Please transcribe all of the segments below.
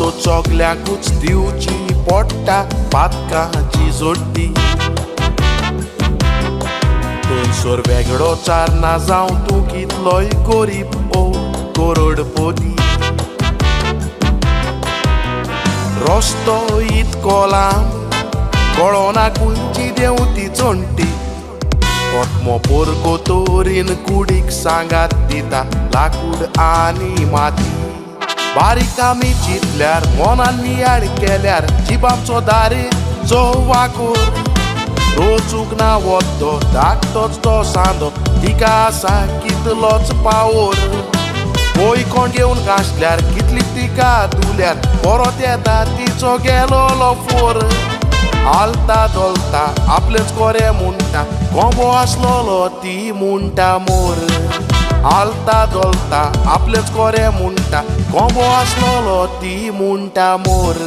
तो चोगल्यांकूच दिवची पडटा पातकाची जोड्डी. दोनसोर वेगळो चारना जावं तूं कितलोय गरीब ओ करोडपती. रस्तो इतको लांब कळोना खंयची देंवती चोंटी. ओटमो पोरको तोरीन कुडीक सांगात दिता लाकूड आनी माती. बारीक आमी चिंतल्यार मनान नियाळ केल्यार जिबांचो दारेचो वाकोर. रोचूक ना वतो धाकटोच तो सांदो तिका आसा कितलोच पावोर. पळय कोण घेवन गांसल्यार कितली तिका दुल्यार परत येता तिचो गेलोलो फोर. आलता दोलता आपलेच कोरे म्हणटा कोंबो आसलोलो ती म्हणटा मोर. आलता दोलता आपलेच कोरे म्हणटा कोंबो आसलोलो ती म्हणटा मोर.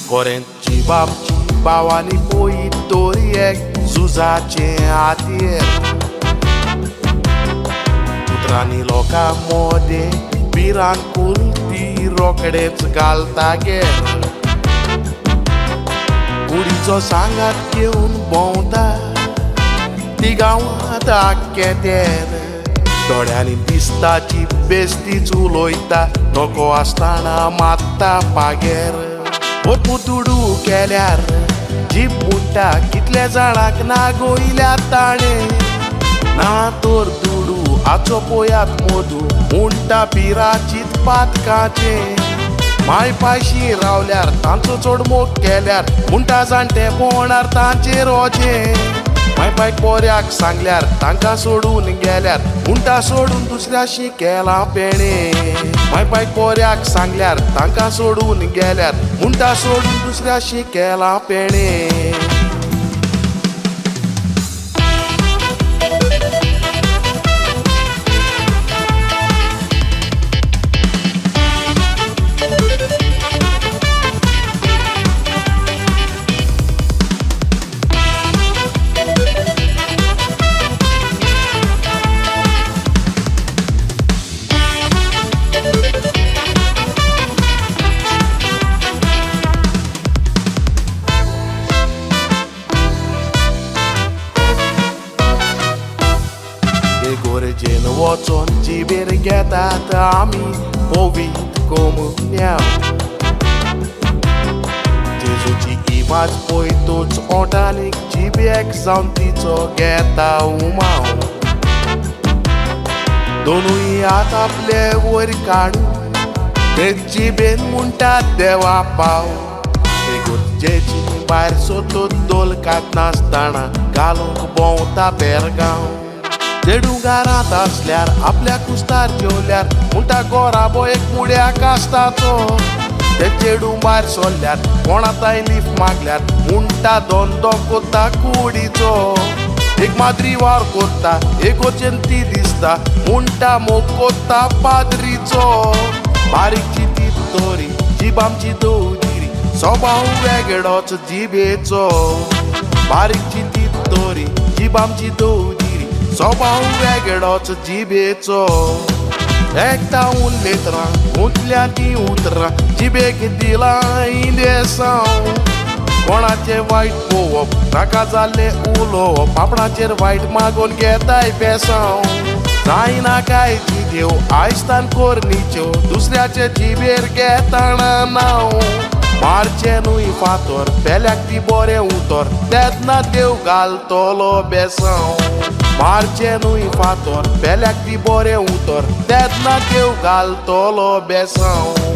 गोरेंची बापची भावानी पोई तोरयेक झुजाचे हातयेर. कुत्रांनी लोकां मोदे बिरान कुलती रोकडेच घालता गेर. कुडीचो सांगात घेवन भोंवता ती गांवांत आख्खे तेर. दोळ्यांनी दिसताची बेस्तीच उलोयता नोको आसतना मात्ता पागेर. पुतुडू केल्यार जीप म्हणटा कितले जाणांक ना गोयल्या ताणे. ना तर दुडू आचो पोयात मधू म्हणटा पिराचीत पातकाचे. माय पायशी रावल्यार तांचो चड मोग केल्यार म्हणटा जाणटे पोणार तांचेर ओजे. माय पायक पोऱ्याक सांगल्यार तांकां सोडून गेल्यार म्हणटा सोडून दुसऱ्याशी केला पेणे. माय पायक पोऱ्याक सांगल्यार तांकां सोडून गेल्यार म्हणटा सोडून दुसऱ्याशी केला पेणे. गोरजेन वचोन जिबेर घेतात आमी पवीत कोमुन्या. जेजूची इमाज पळयतूच ओंठानीक जिबेक जावन तिचो घेता उमाव. दोनूय हात आपले वयर काडून ते जिबेन म्हणटात देवा पाव. ते गोरजेची भायर सोदून दोलकात नासतना घालूंक भोंवता बेरगांव. चेडू घरांत आसल्यार आपल्या कुस्तार जेवल्यार म्हणटा गोराबो एक मुड्या कास्ताचो. ते चेडू भायर सोडल्यार कोणाताय लीफ मागल्यार म्हणटा धंदो कोता कुडीचो. एक माद्री वार कोत्ता एकोचेन ती दिसता म्हणटा मोग कोत्ता पाद्रीचो. बारीकची ती तोरी जीब आमची दोदिरी स्वभाव वेगळोच जिबेचो. बारीकची ती तोरी जीब आमची दोदिरी स्वभाव वेगळोच जिबेचो. एकदा उरलेत उतल्या ती उतरां जिबेक दिला इंदेसांव. कोणाचे वायट पळोवप नाका जाल्ले उलोवप आपणाचेर वायट मागून घेताय बेसांव. जायना कांयची देव आयस्तान कोरनीच्यो दुसऱ्याचे जिबेर घेताना नांव. मारचे न्हय फातर पेल्याक ती बरें उतर तेदना देव घालतलो बेसांव. मारचे न्हय फातर पेल्याक ती बरें उतर तेदना देव घालतलो बेसांव.